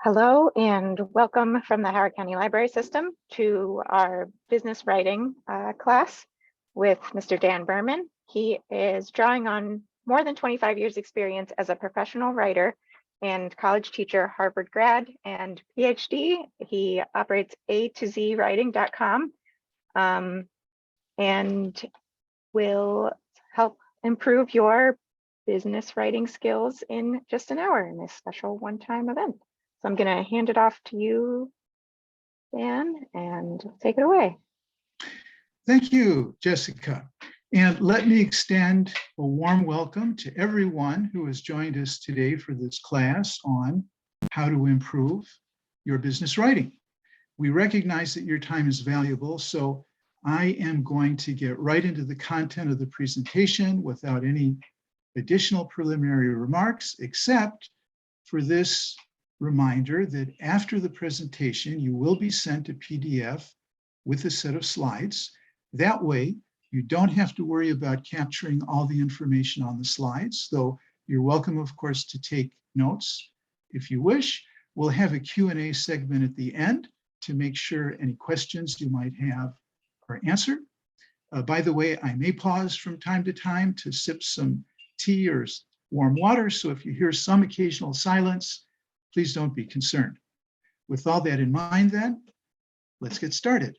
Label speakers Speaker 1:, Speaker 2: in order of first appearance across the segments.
Speaker 1: Hello and welcome from the Howard County Library System to our business writing class with Mr. Dan Berman. He is drawing on more than 25 years experience as a professional writer and college teacher, Harvard grad and PhD. He operates A2ZWriting.com and will help improve your business writing skills in just an hour in this special one-time event. So I'm going to hand it off to you, Dan, and take it away.
Speaker 2: Thank you, Jessica. And let me extend a warm welcome to everyone who has joined us today for this class on how to improve your business writing. We recognize that your time is valuable, so I am going to get right into the content of the presentation without any additional preliminary remarks, except for this reminder that after the presentation, you will be sent a PDF with a set of slides. That way, you don't have to worry about capturing all the information on the slides, though you're welcome, of course, to take notes if you wish. We'll have a Q&A segment at the end to make sure any questions you might have are answered. By the way, I may pause from time to time to sip some tea or warm water, so if you hear some occasional silence, please don't be concerned. With all that in mind then, let's get started.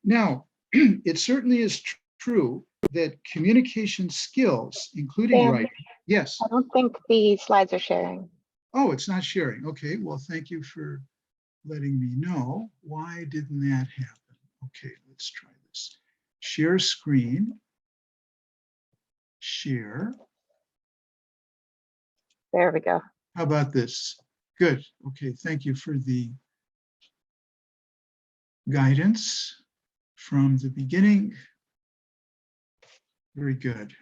Speaker 2: Now, it certainly is true that communication skills, including
Speaker 1: Dan,
Speaker 2: writing, yes.
Speaker 1: I don't think the slides are sharing.
Speaker 2: Oh, it's not sharing. Okay, well, thank you for letting me know. Why didn't that happen? Okay, let's try this. Share screen. Share.
Speaker 1: There we go.
Speaker 2: How about this? Good. Okay, thank you for the guidance from the beginning. Very good.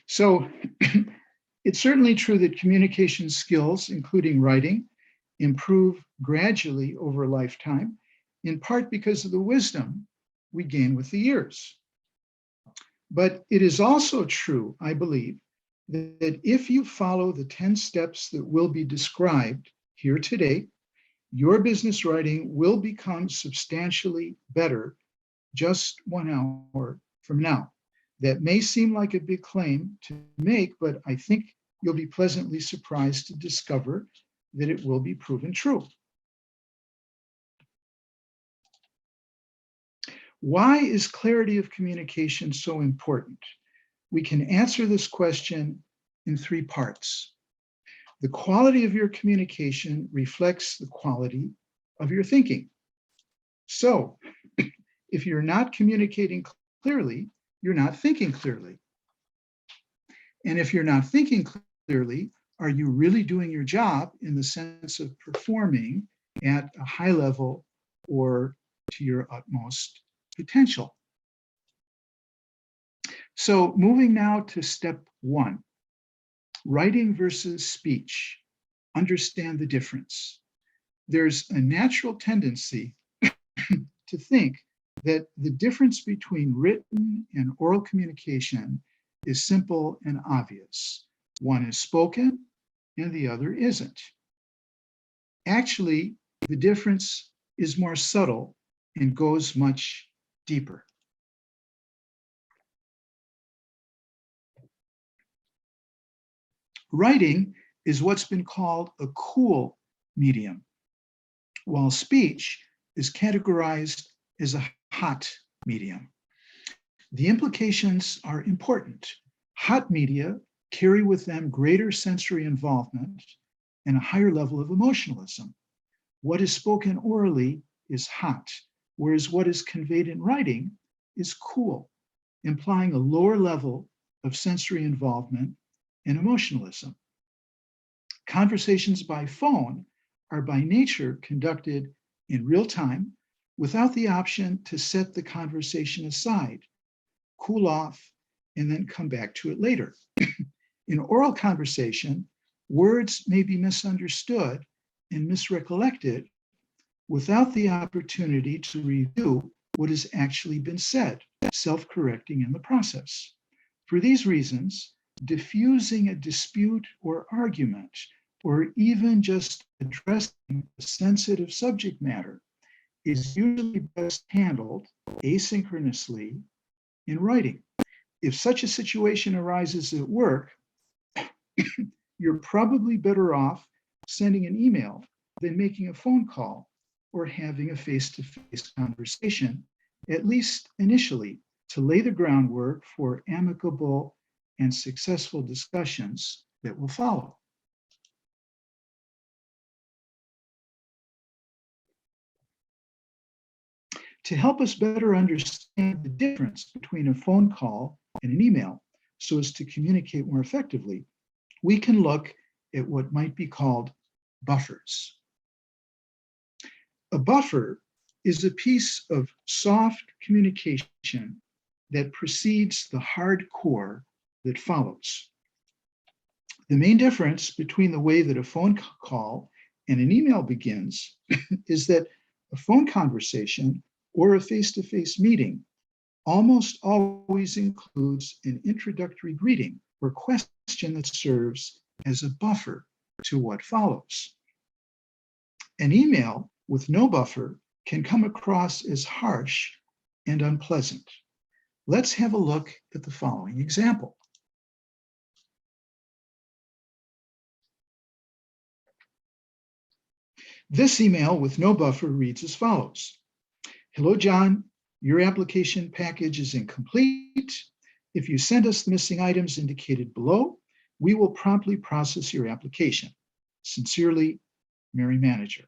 Speaker 2: So it's certainly true that communication skills, including writing, improve gradually over a lifetime, in part because of the wisdom we gain with the years. But it is also true, I believe, that if you follow the 10 steps that will be described here today, your business writing will become substantially better just 1 hour from now. That may seem like a big claim to make, but I think you'll be pleasantly surprised to discover that it will be proven true. Why is clarity of communication so important? We can answer this question in 3 parts. The quality of your communication reflects the quality of your thinking. So, if you're not communicating clearly, you're not thinking clearly. And if you're not thinking clearly, are you really doing your job in the sense of performing at a high level or to your utmost potential? So moving now to step 1, writing versus speech. Understand the difference. There's a natural tendency to think that the difference between written and oral communication is simple and obvious. One is spoken and the other isn't. Actually, the difference is more subtle and goes much deeper. Writing is what's been called a cool medium, while speech is categorized as a hot medium. The implications are important. Hot media carry with them greater sensory involvement and a higher level of emotionalism. What is spoken orally is hot, whereas what is conveyed in writing is cool, implying a lower level of sensory involvement and emotionalism. Conversations by phone are by nature conducted in real time without the option to set the conversation aside, cool off, and then come back to it later. In oral conversation, words may be misunderstood and misrecollected without the opportunity to review what has actually been said, self-correcting in the process. For these reasons, diffusing a dispute or argument, or even just addressing a sensitive subject matter, is usually best handled asynchronously in writing. If such a situation arises at work, you're probably better off sending an email than making a phone call or having a face-to-face conversation, at least initially, to lay the groundwork for amicable and successful discussions that will follow. To help us better understand the difference between a phone call and an email so as to communicate more effectively, we can look at what might be called buffers. A buffer is a piece of soft communication that precedes the hard core that follows. The main difference between the way that a phone call and an email begins is that a phone conversation or a face-to-face meeting almost always includes an introductory greeting or question that serves as a buffer to what follows. An email with no buffer can come across as harsh and unpleasant. Let's have a look at the following example. This email with no buffer reads as follows. Hello, John. Your application package is incomplete. If you send us the missing items indicated below, we will promptly process your application. Sincerely, Mary Manager.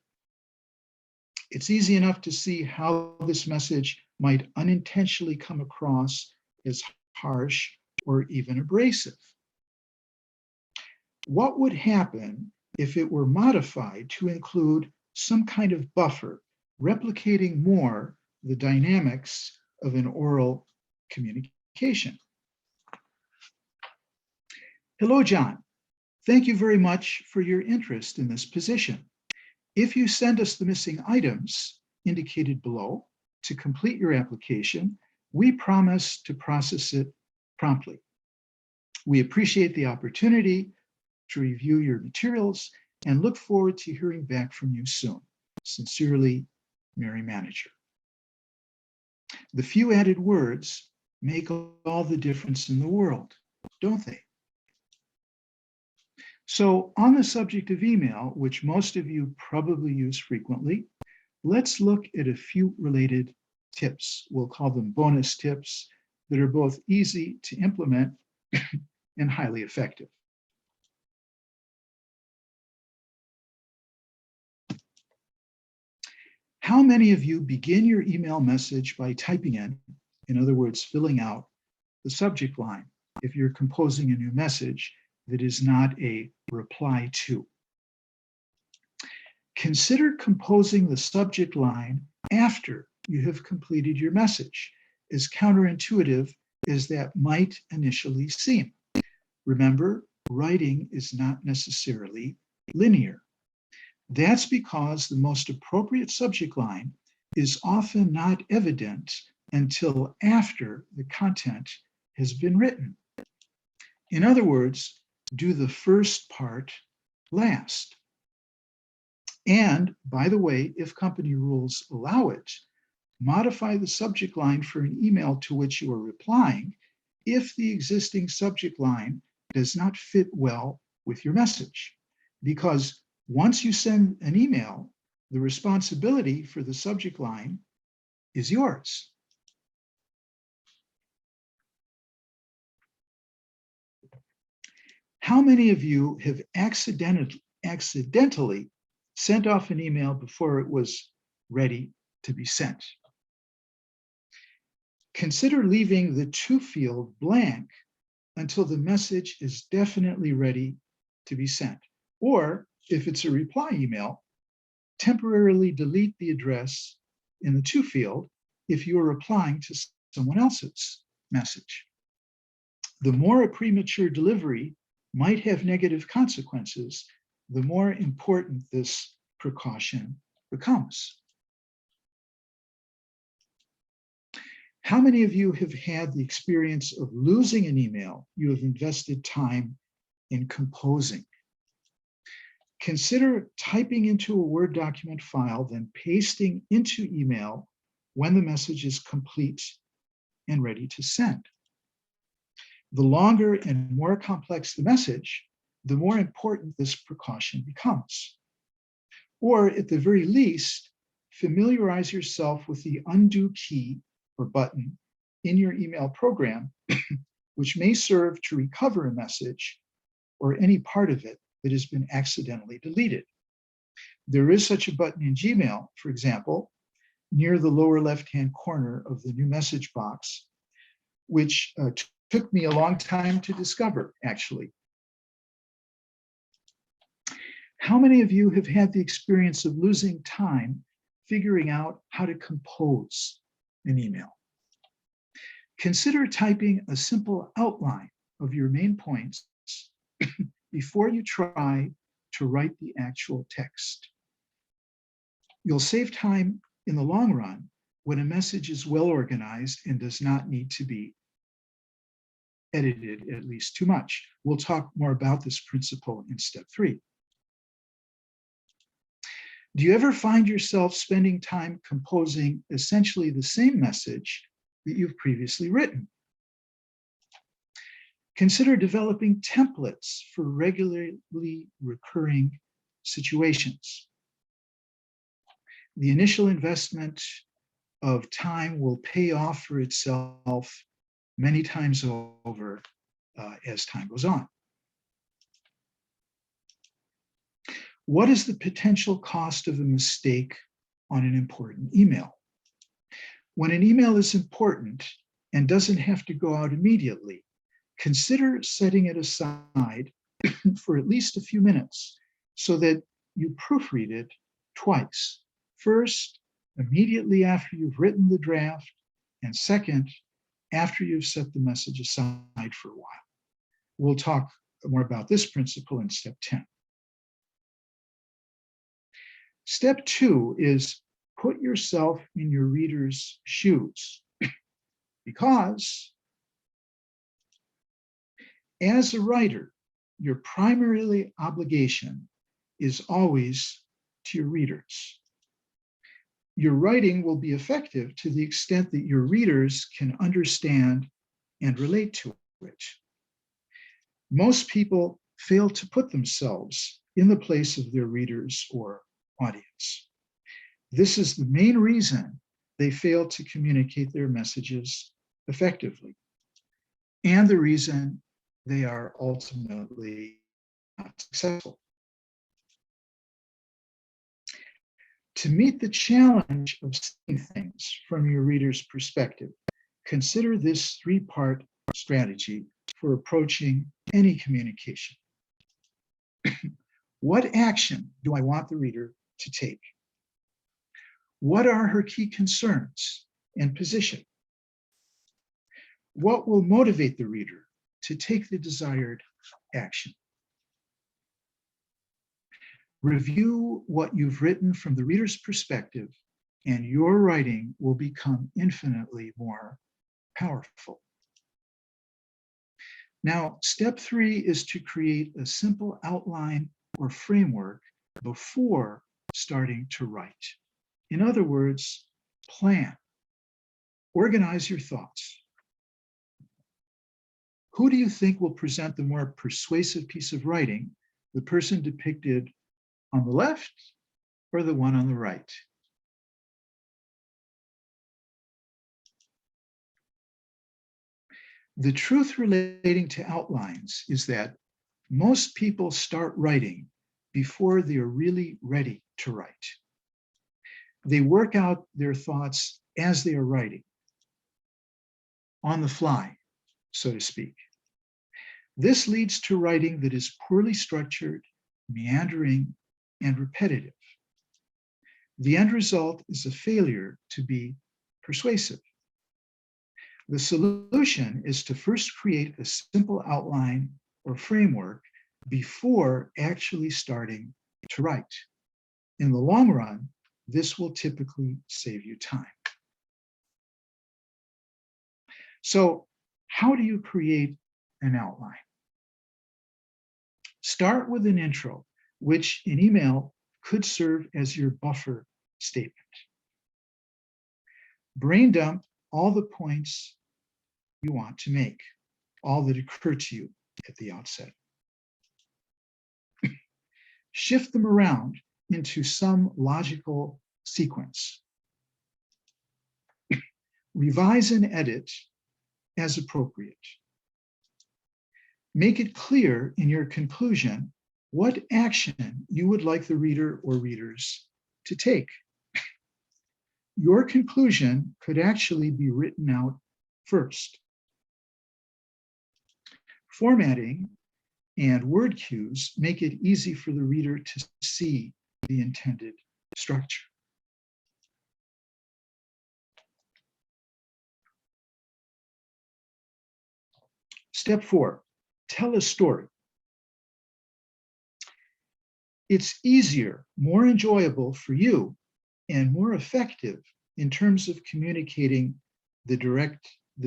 Speaker 2: It's easy enough to see how this message might unintentionally come across as harsh or even abrasive. What would happen if it were modified to include some kind of buffer, replicating more the dynamics of an oral communication? Hello, John. Thank you very much for your interest in this position. If you send us the missing items indicated below to complete your application, we promise to process it promptly. We appreciate the opportunity to review your materials and look forward to hearing back from you soon. Sincerely, Mary Manager. The few added words make all the difference in the world, don't they? So on the subject of email, which most of you probably use frequently, let's look at a few related tips. We'll call them bonus tips that are both easy to implement and highly effective. How many of you begin your email message by typing in other words, filling out the subject line if you're composing a new message that is not a reply to? Consider composing the subject line after you have completed your message, as counterintuitive as that might initially seem. Remember, writing is not necessarily linear. That's because the most appropriate subject line is often not evident until after the content has been written. In other words, do the first part last. And by the way, if company rules allow it, modify the subject line for an email to which you are replying if the existing subject line does not fit well with your message. Because once you send an email, the responsibility for the subject line is yours. How many of you have accidentally sent off an email before it was ready to be sent? Consider leaving the to field blank until the message is definitely ready to be sent. Or if it's a reply email, temporarily delete the address in the to field if you are replying to someone else's message. The more a premature delivery might have negative consequences, the more important this precaution becomes. How many of you have had the experience of losing an email you have invested time in composing? Consider typing into a Word document file, then pasting into email when the message is complete and ready to send. The longer and more complex the message, the more important this precaution becomes. Or at the very least, familiarize yourself with the undo key or button in your email program, which may serve to recover a message or any part of it that has been accidentally deleted. There is such a button in Gmail, for example, near the lower left-hand corner of the new message box, which took me a long time to discover, actually. How many of you have had the experience of losing time figuring out how to compose an email? Consider typing a simple outline of your main points before you try to write the actual text. You'll save time in the long run when a message is well organized and does not need to be edited at least too much. We'll talk more about this principle in step 3. Do you ever find yourself spending time composing essentially the same message that you've previously written? Consider developing templates for regularly recurring situations. The initial investment of time will pay off for itself many times over as time goes on. What is the potential cost of a mistake on an important email? When an email is important and doesn't have to go out immediately, consider setting it aside for at least a few minutes so that you proofread it twice. First, immediately after you've written the draft, and second, after you've set the message aside for a while. We'll talk more about this principle in step 10. Step 2 is put yourself in your reader's shoes, because as a writer, your primary obligation is always to your readers. Your writing will be effective to the extent that your readers can understand and relate to it. Most people fail to put themselves in the place of their readers or audience. This is the main reason they fail to communicate their messages effectively, and the reason they are ultimately not successful. To meet the challenge of seeing things from your reader's perspective, consider this 3-part strategy for approaching any communication. What action do I want the reader to take? What are her key concerns and position? What will motivate the reader to take the desired action? Review what you've written from the reader's perspective, and your writing will become infinitely more powerful. Now, step 3 is to create a simple outline or framework before starting to write. In other words, plan. Organize your thoughts. Who do you think will present the more persuasive piece of writing, the person depicted on the left or the one on the right? The truth relating to outlines is that most people start writing before they are really ready to write. They work out their thoughts as they are writing, on the fly, so to speak. This leads to writing that is poorly structured, meandering, and repetitive. The end result is a failure to be persuasive. The solution is to first create a simple outline or framework before actually starting to write. In the long run, this will typically save you time. So, how do you create an outline? Start with an intro, which in email could serve as your buffer statement. Brain dump all the points you want to make, all that occur to you at the outset. Shift them around into some logical sequence. Revise and edit as appropriate. Make it clear in your conclusion what action you would like the reader or readers to take. Your conclusion could actually be written out first. Formatting and word cues make it easy for the reader to see the intended structure. Step 4, tell a story. It's easier, more enjoyable for you, and more effective in terms of communicating the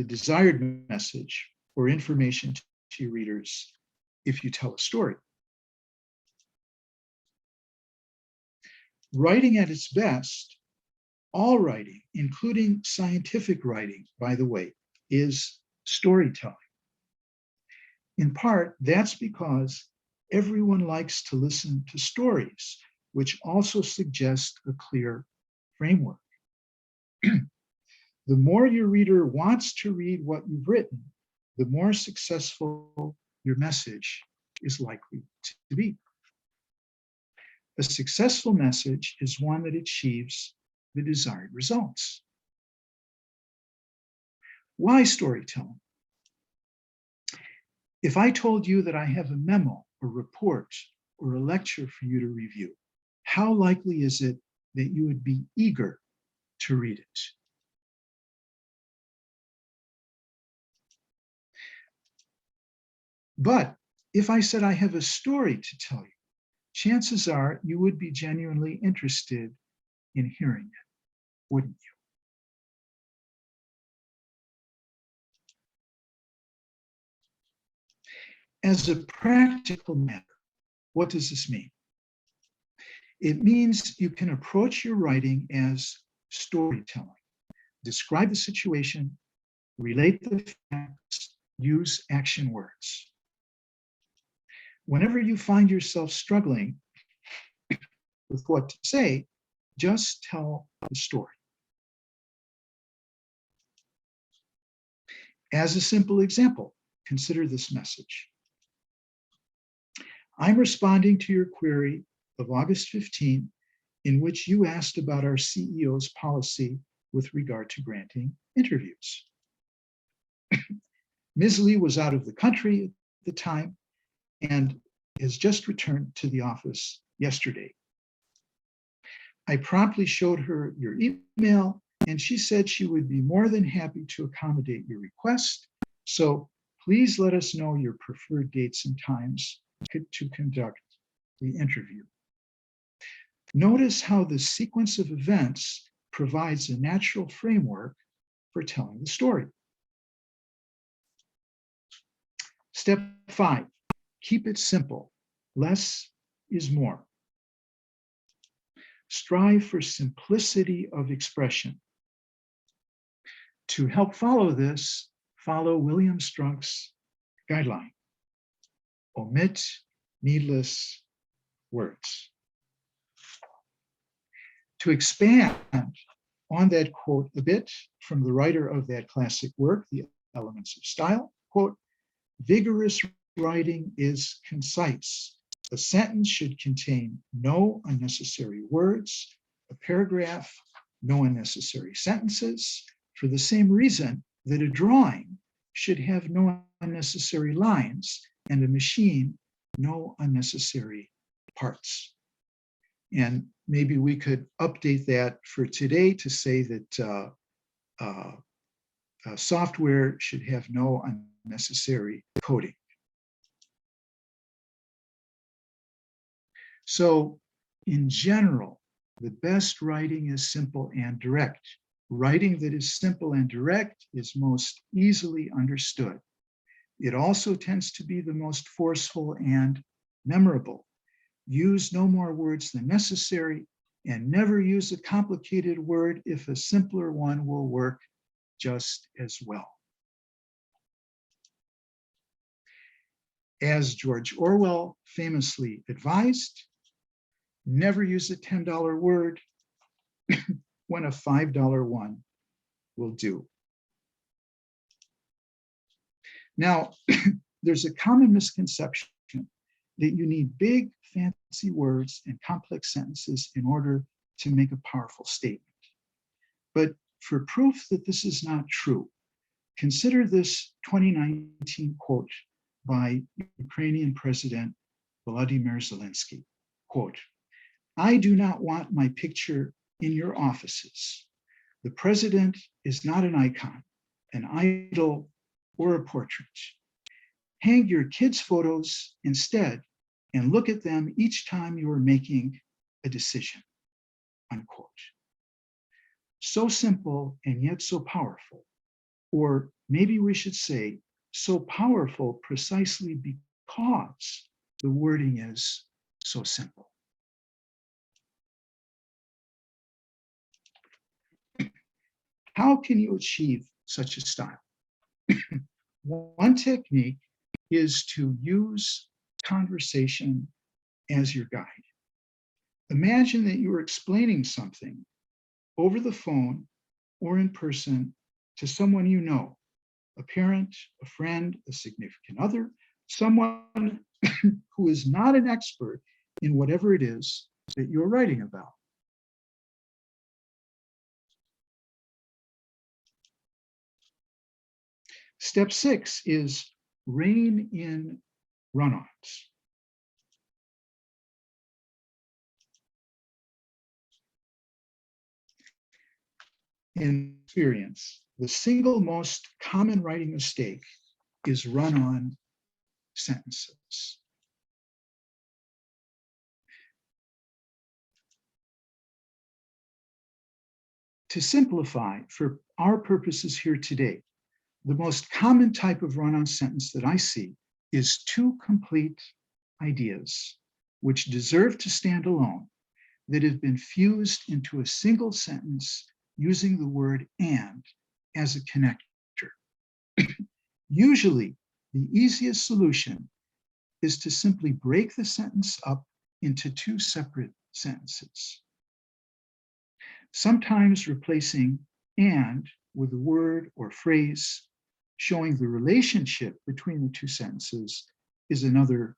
Speaker 2: desired message or information to your readers if you tell a story. Writing at its best, all writing, including scientific writing, by the way, is storytelling. In part, that's because everyone likes to listen to stories, which also suggest a clear framework. The more your reader wants to read what you've written, the more successful your message is likely to be. A successful message is one that achieves the desired results. Why storytelling? If I told you that I have a memo, a report, or a lecture for you to review, how likely is it that you would be eager to read it? But if I said I have a story to tell you, chances are you would be genuinely interested in hearing it, wouldn't you? As a practical matter, what does this mean? It means you can approach your writing as storytelling. Describe the situation, relate the facts, use action words. Whenever you find yourself struggling with what to say, just tell the story. As a simple example, consider this message. I'm responding to your query of August 15, in which you asked about our CEO's policy with regard to granting interviews. Ms. Lee was out of the country at the time and has just returned to the office yesterday. I promptly showed her your email, and she said she would be more than happy to accommodate your request. So please let us know your preferred dates and times to conduct the interview. Notice how the sequence of events provides a natural framework for telling the story. Step 5, keep it simple. Less is more. Strive for simplicity of expression. To help follow this, follow William Strunk's guideline. Omit needless words. To expand on that quote a bit from the writer of that classic work, The Elements of Style, quote, vigorous writing is concise. A sentence should contain no unnecessary words, a paragraph, no unnecessary sentences, for the same reason that a drawing should have no unnecessary lines and a machine no unnecessary parts. And maybe we could update that for today to say that software should have no unnecessary coding. So in general, the best writing is simple and direct. Writing that is simple and direct is most easily understood. It also tends to be the most forceful and memorable. Use no more words than necessary, and never use a complicated word if a simpler one will work just as well. As George Orwell famously advised, never use a $10 word when a $5 one will do. Now, there's a common misconception that you need big, fancy words and complex sentences in order to make a powerful statement. But for proof that this is not true, consider this 2019 quote by Ukrainian President Volodymyr Zelensky. Quote, "I do not want my picture in your offices. The president is not an icon, an idol, or a portrait. Hang your kids' photos instead and look at them each time you are making a decision," unquote. So simple and yet so powerful. Or maybe we should say, so powerful precisely because the wording is so simple. How can you achieve such a style? One technique is to use conversation as your guide. Imagine that you are explaining something over the phone or in person to someone you know, a parent, a friend, a significant other, someone who is not an expert in whatever it is that you're writing about. Step 6 is Rein In Run-Ons. In experience, the single most common writing mistake is run-on sentences. To simplify, for our purposes here today, the most common type of run-on sentence that I see is two complete ideas which deserve to stand alone that have been fused into a single sentence using the word "and" as a connector. Usually, the easiest solution is to simply break the sentence up into two separate sentences. Sometimes replacing "and" with a word or phrase showing the relationship between the two sentences is another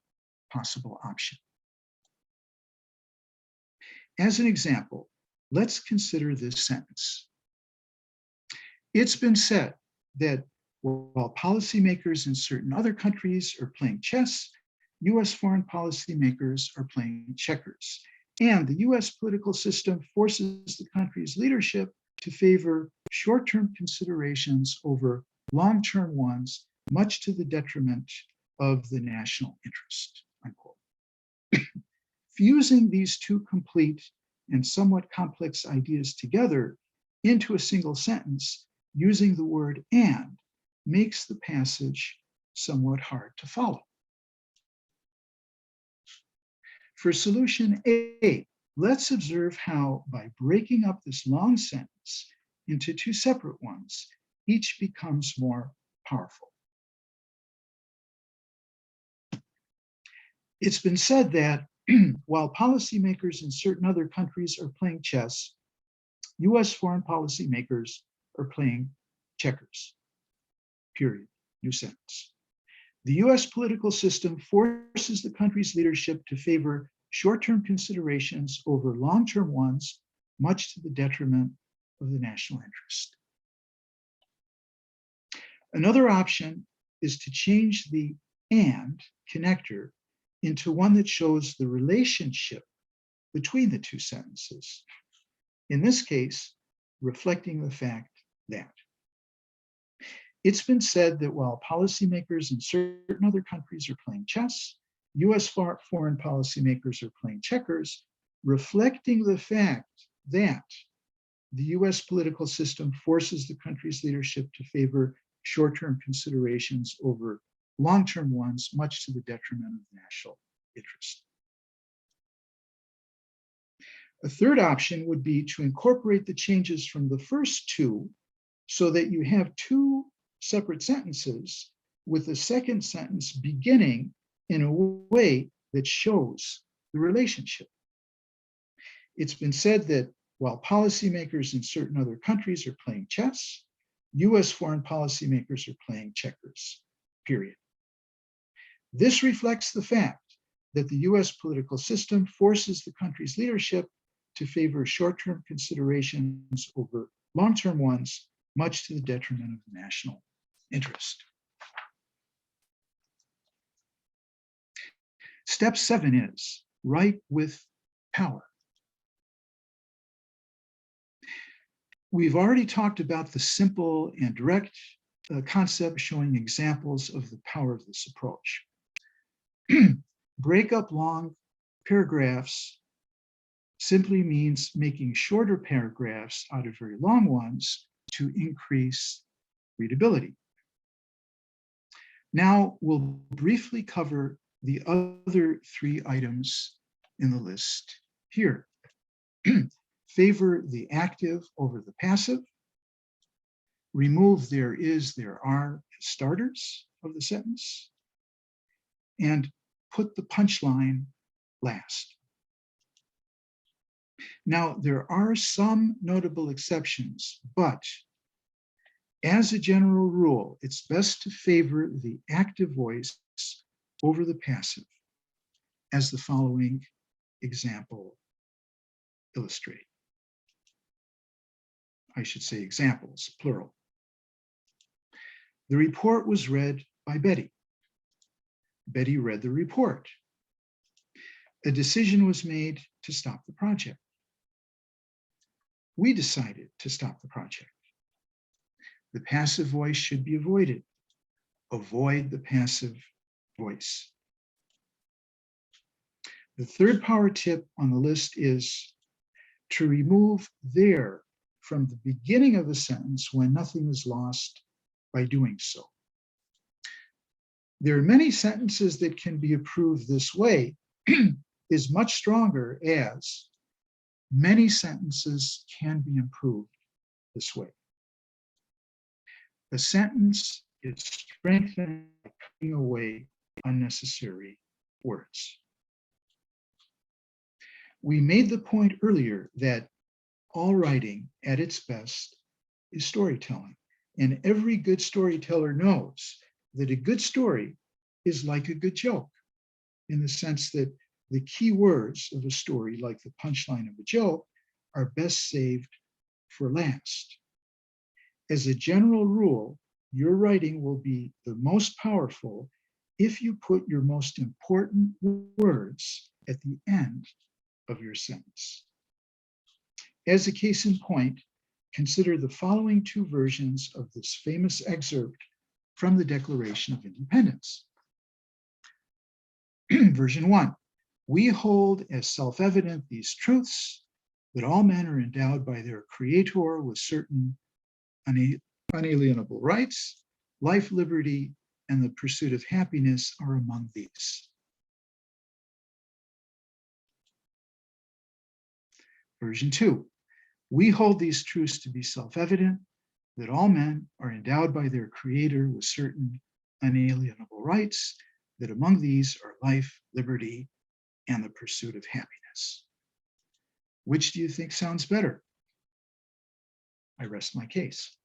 Speaker 2: possible option. As an example, let's consider this sentence. It's been said that while policymakers in certain other countries are playing chess, US foreign policymakers are playing checkers. And the US political system forces the country's leadership to favor short-term considerations over long-term ones, much to the detriment of the national interest, unquote. Fusing these two complete and somewhat complex ideas together into a single sentence using the word "and" makes the passage somewhat hard to follow. For solution A, let's observe how by breaking up this long sentence into two separate ones, each becomes more powerful. It's been said that while policymakers in certain other countries are playing chess, US foreign policymakers are playing checkers, period, new sentence. The US political system forces the country's leadership to favor short-term considerations over long-term ones, much to the detriment of the national interest. Another option is to change the "and" connector into one that shows the relationship between the two sentences. In this case, reflecting the fact that it's been said that while policymakers in certain other countries are playing chess, US foreign policymakers are playing checkers, reflecting the fact that the US political system forces the country's leadership to favor short-term considerations over long-term ones, much to the detriment of national interest. A third option would be to incorporate the changes from the first two so that you have two separate sentences with the second sentence beginning in a way that shows the relationship. It's been said that while policymakers in certain other countries are playing chess, US foreign policymakers are playing checkers, period. This reflects the fact that the US political system forces the country's leadership to favor short-term considerations over long-term ones, much to the detriment of the national interest. Step 7 is write with power. We've already talked about the simple and direct concept showing examples of the power of this approach. Break up long paragraphs simply means making shorter paragraphs out of very long ones to increase readability. Now we'll briefly cover the other 3 items in the list here. Favor the active over the passive. Remove there is, there are starters of the sentence. And put the punchline last. Now, there are some notable exceptions, but as a general rule, it's best to favor the active voice over the passive, as the following example illustrate. I should say examples, plural. The report was read by Betty. Betty read the report. A decision was made to stop the project. We decided to stop the project. The passive voice should be avoided. Avoid the passive voice. The third power tip on the list is to remove there from the beginning of a sentence when nothing is lost by doing so. There are many sentences that can be improved this way is much stronger as many sentences can be improved this way. A sentence is strengthened by cutting away unnecessary words. We made the point earlier that all writing at its best is storytelling, and every good storyteller knows that a good story is like a good joke, in the sense that the key words of a story, like the punchline of a joke, are best saved for last. As a general rule, your writing will be the most powerful if you put your most important words at the end of your sentence. As a case in point, consider the following 2 versions of this famous excerpt from the Declaration of Independence. Version 1, we hold as self-evident these truths, that all men are endowed by their Creator with certain unalienable rights, life, liberty, and the pursuit of happiness are among these. Version 2, we hold these truths to be self-evident, that all men are endowed by their Creator with certain unalienable rights, that among these are life, liberty, and the pursuit of happiness. Which do you think sounds better? I rest my case.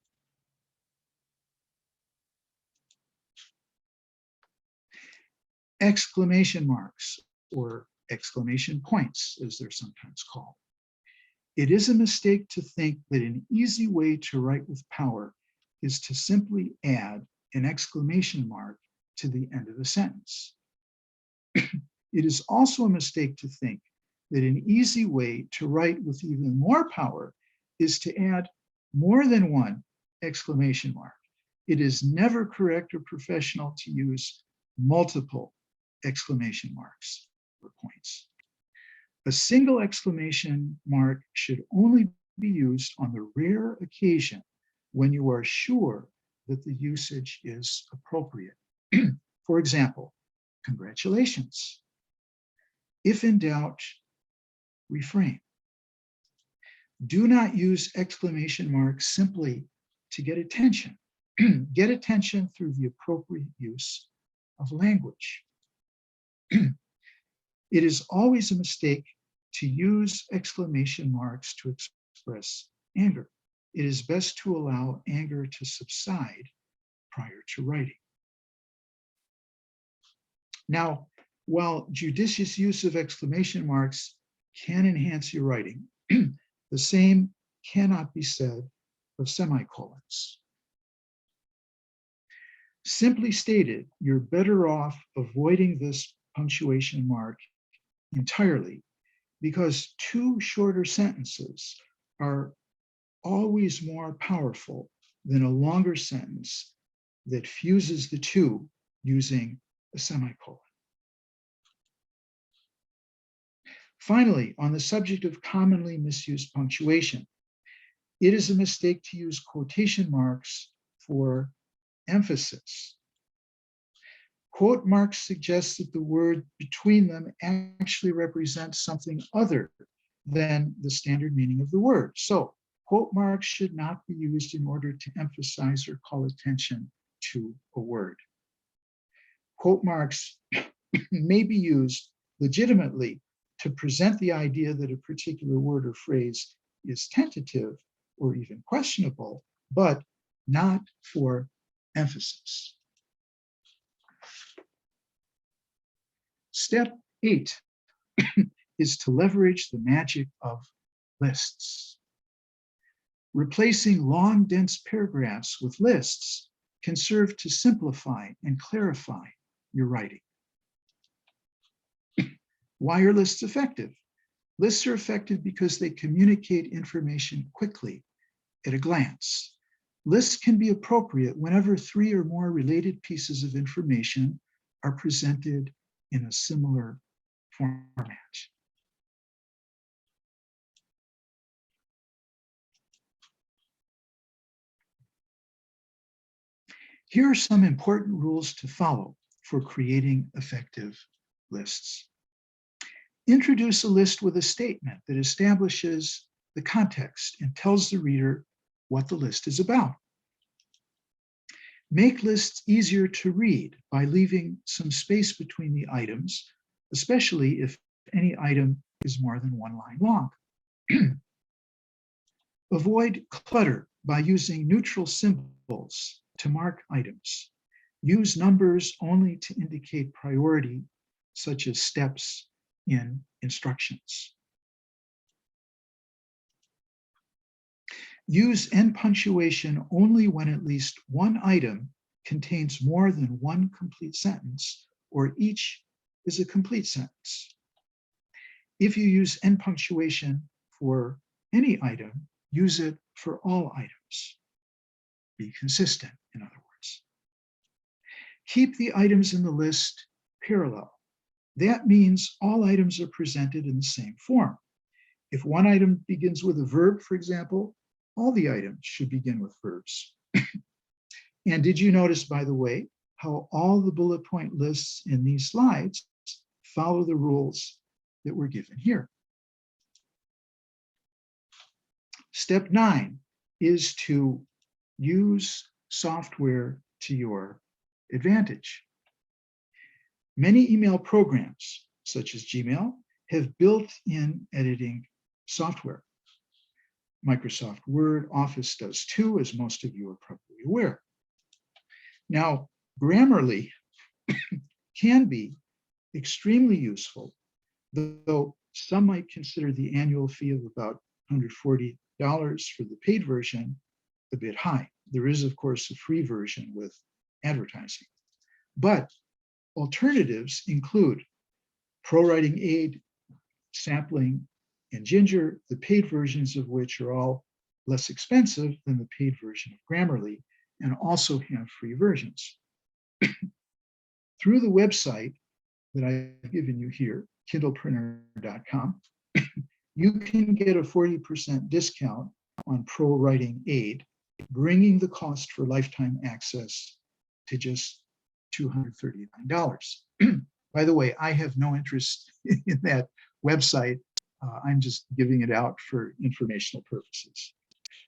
Speaker 2: Exclamation marks, or exclamation points, as they're sometimes called. It is a mistake to think that an easy way to write with power is to simply add an exclamation mark to the end of a sentence. It is also a mistake to think that an easy way to write with even more power is to add more than one exclamation mark. It is never correct or professional to use multiple exclamation marks or points. A single exclamation mark should only be used on the rare occasion when you are sure that the usage is appropriate. For example, congratulations. If in doubt, refrain. Do not use exclamation marks simply to get attention. Get attention through the appropriate use of language. It is always a mistake to use exclamation marks to express anger. It is best to allow anger to subside prior to writing. Now, while judicious use of exclamation marks can enhance your writing, the same cannot be said of semicolons. Simply stated, you're better off avoiding this punctuation mark entirely because two shorter sentences are always more powerful than a longer sentence that fuses the two using a semicolon. Finally, on the subject of commonly misused punctuation, it is a mistake to use quotation marks for emphasis. Quote marks suggest that the word between them actually represents something other than the standard meaning of the word. So quote marks should not be used in order to emphasize or call attention to a word. Quote marks may be used legitimately to present the idea that a particular word or phrase is tentative or even questionable, but not for emphasis. Step 8 is to leverage the magic of lists. Replacing long, dense paragraphs with lists can serve to simplify and clarify your writing. Why are lists effective? Lists are effective because they communicate information quickly at a glance. Lists can be appropriate whenever 3 or more related pieces of information are presented in a similar format. Here are some important rules to follow for creating effective lists. Introduce a list with a statement that establishes the context and tells the reader what the list is about. Make lists easier to read by leaving some space between the items, especially if any item is more than 1 line long. Avoid clutter by using neutral symbols to mark items. Use numbers only to indicate priority, such as steps in instructions. Use end punctuation only when at least one item contains more than one complete sentence, or each is a complete sentence. If you use end punctuation for any item, use it for all items. Be consistent, in other words. Keep the items in the list parallel. That means all items are presented in the same form. If one item begins with a verb, for example, all the items should begin with verbs. And did you notice, by the way, how all the bullet point lists in these slides follow the rules that were given here? Step 9 is to use software to your advantage. Many email programs, such as Gmail, have built-in editing software. Microsoft Word, Office does too, as most of you are probably aware. Now, Grammarly can be extremely useful, though some might consider the annual fee of about $140 for the paid version a bit high. There is, of course, a free version with advertising. But alternatives include ProWriting Aid, Sampling, and Ginger, the paid versions of which are all less expensive than the paid version of Grammarly, and also have free versions. Through the website, that I've given you here, kindleprinter.com, you can get a 40% discount on Pro Writing Aid, bringing the cost for lifetime access to just $239. By the way, I have no interest in that website. I'm just giving it out for informational purposes.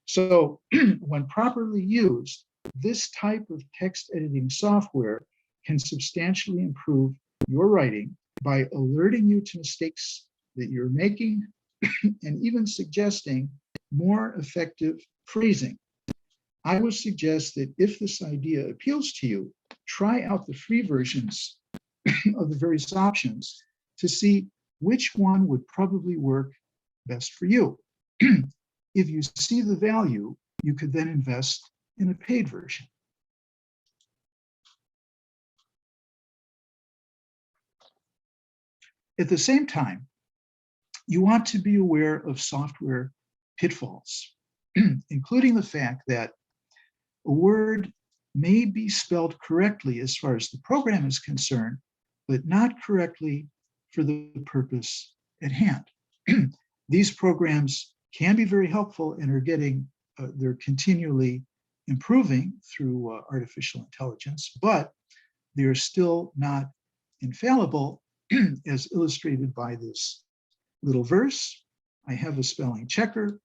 Speaker 2: So when properly used, this type of text editing software can substantially improve your writing by alerting you to mistakes that you're making and even suggesting more effective phrasing. I would suggest that if this idea appeals to you, try out the free versions of the various options to see which one would probably work best for you. If you see the value, you could then invest in a paid version. At the same time, you want to be aware of software pitfalls, including the fact that a word may be spelled correctly as far as the program is concerned, but not correctly for the purpose at hand. These programs can be very helpful and are getting, they're continually improving through artificial intelligence, but they're still not infallible, as illustrated by this little verse. I have a spelling checker.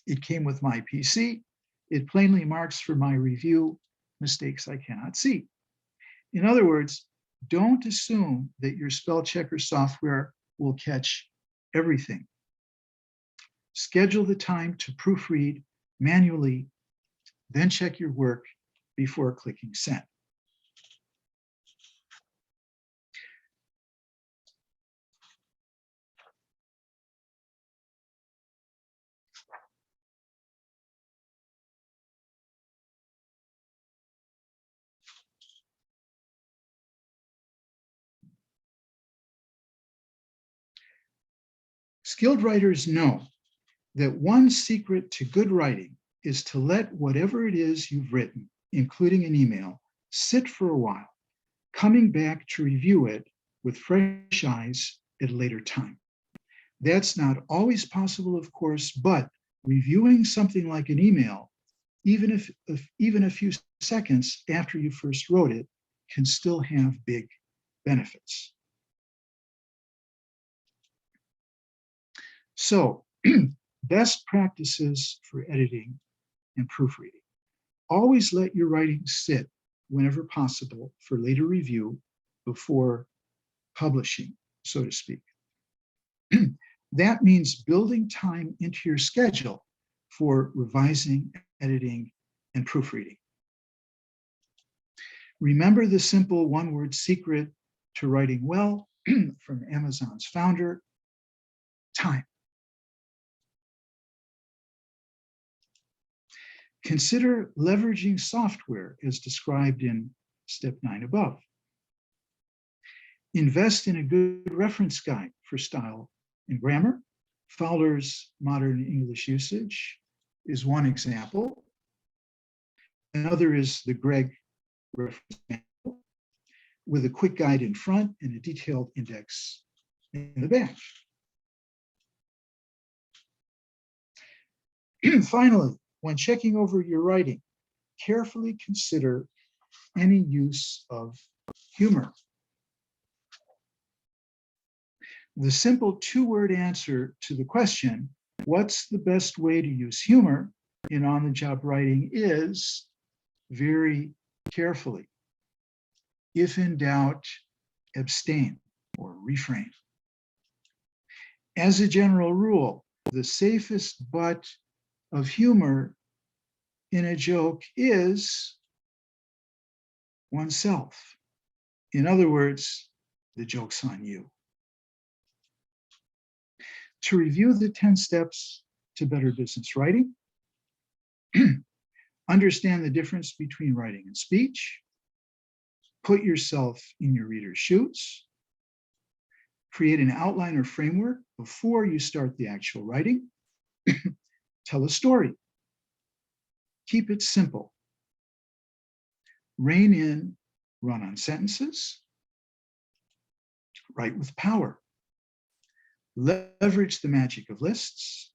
Speaker 2: It came with my PC. It plainly marks for my review mistakes I cannot see. In other words, don't assume that your spell checker software will catch everything. Schedule the time to proofread manually, then check your work before clicking send. Skilled writers know that one secret to good writing is to let whatever it is you've written, including an email, sit for a while, coming back to review it with fresh eyes at a later time. That's not always possible, of course, but reviewing something like an email, even a few seconds after you first wrote it, can still have big benefits. So, best practices for editing and proofreading. Always let your writing sit whenever possible for later review before publishing, so to speak. That means building time into your schedule for revising, editing, and proofreading. Remember the simple one-word secret to writing well from Amazon's founder, time. Consider leveraging software as described in step 9 above. Invest in a good reference guide for style and grammar. Fowler's Modern English Usage is one example. Another is the Gregg reference manual with a quick guide in front and a detailed index in the back. Finally, when checking over your writing, carefully consider any use of humor. The simple two-word answer to the question, what's the best way to use humor in on-the-job writing, is very carefully. If in doubt, abstain or refrain. As a general rule, the safest butt of humor in a joke is oneself. In other words, the joke's on you. To review the 10 steps to better business writing, understand the difference between writing and speech, put yourself in your reader's shoes, create an outline or framework before you start the actual writing, tell a story, keep it simple, rein in run-on sentences, Write with power. Leverage the magic of lists.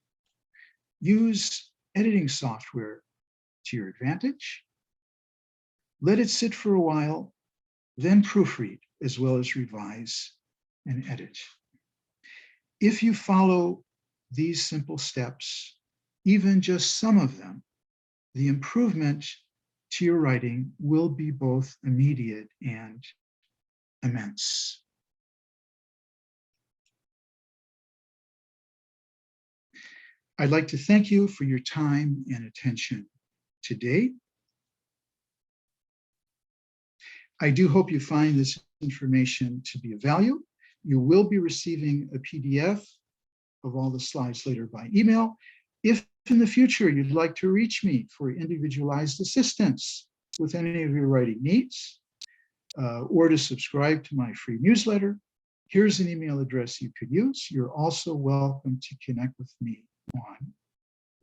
Speaker 2: Use editing software to your advantage. Let it sit for a while, then proofread as well as revise and edit. If you follow these simple steps, even just some of them, the improvement to your writing will be both immediate and immense. I'd like to thank you for your time and attention today. I do hope you find this information to be of value. You will be receiving a PDF of all the slides later by email. If in the future you'd like to reach me for individualized assistance with any of your writing needs, or to subscribe to my free newsletter, here's an email address you could use. You're also welcome to connect with me on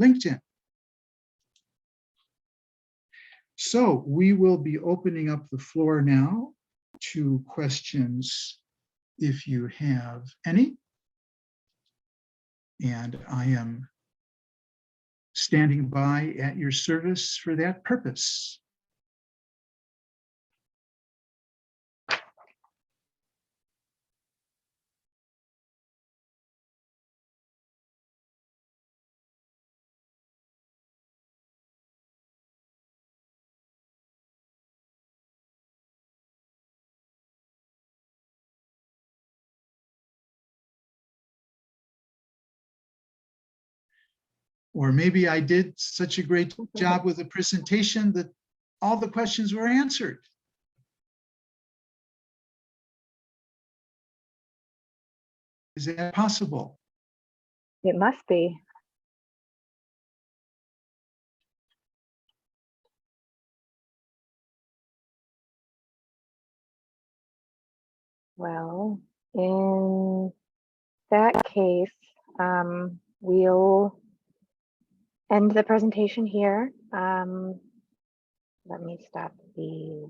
Speaker 2: LinkedIn. So we will be opening up the floor now to questions if you have any. And I am standing by at your service for that purpose. Or maybe I did such a great job with the presentation that all the questions were answered. Is that possible?
Speaker 1: It must be. Well, in that case, we'll end the presentation here. Let me stop the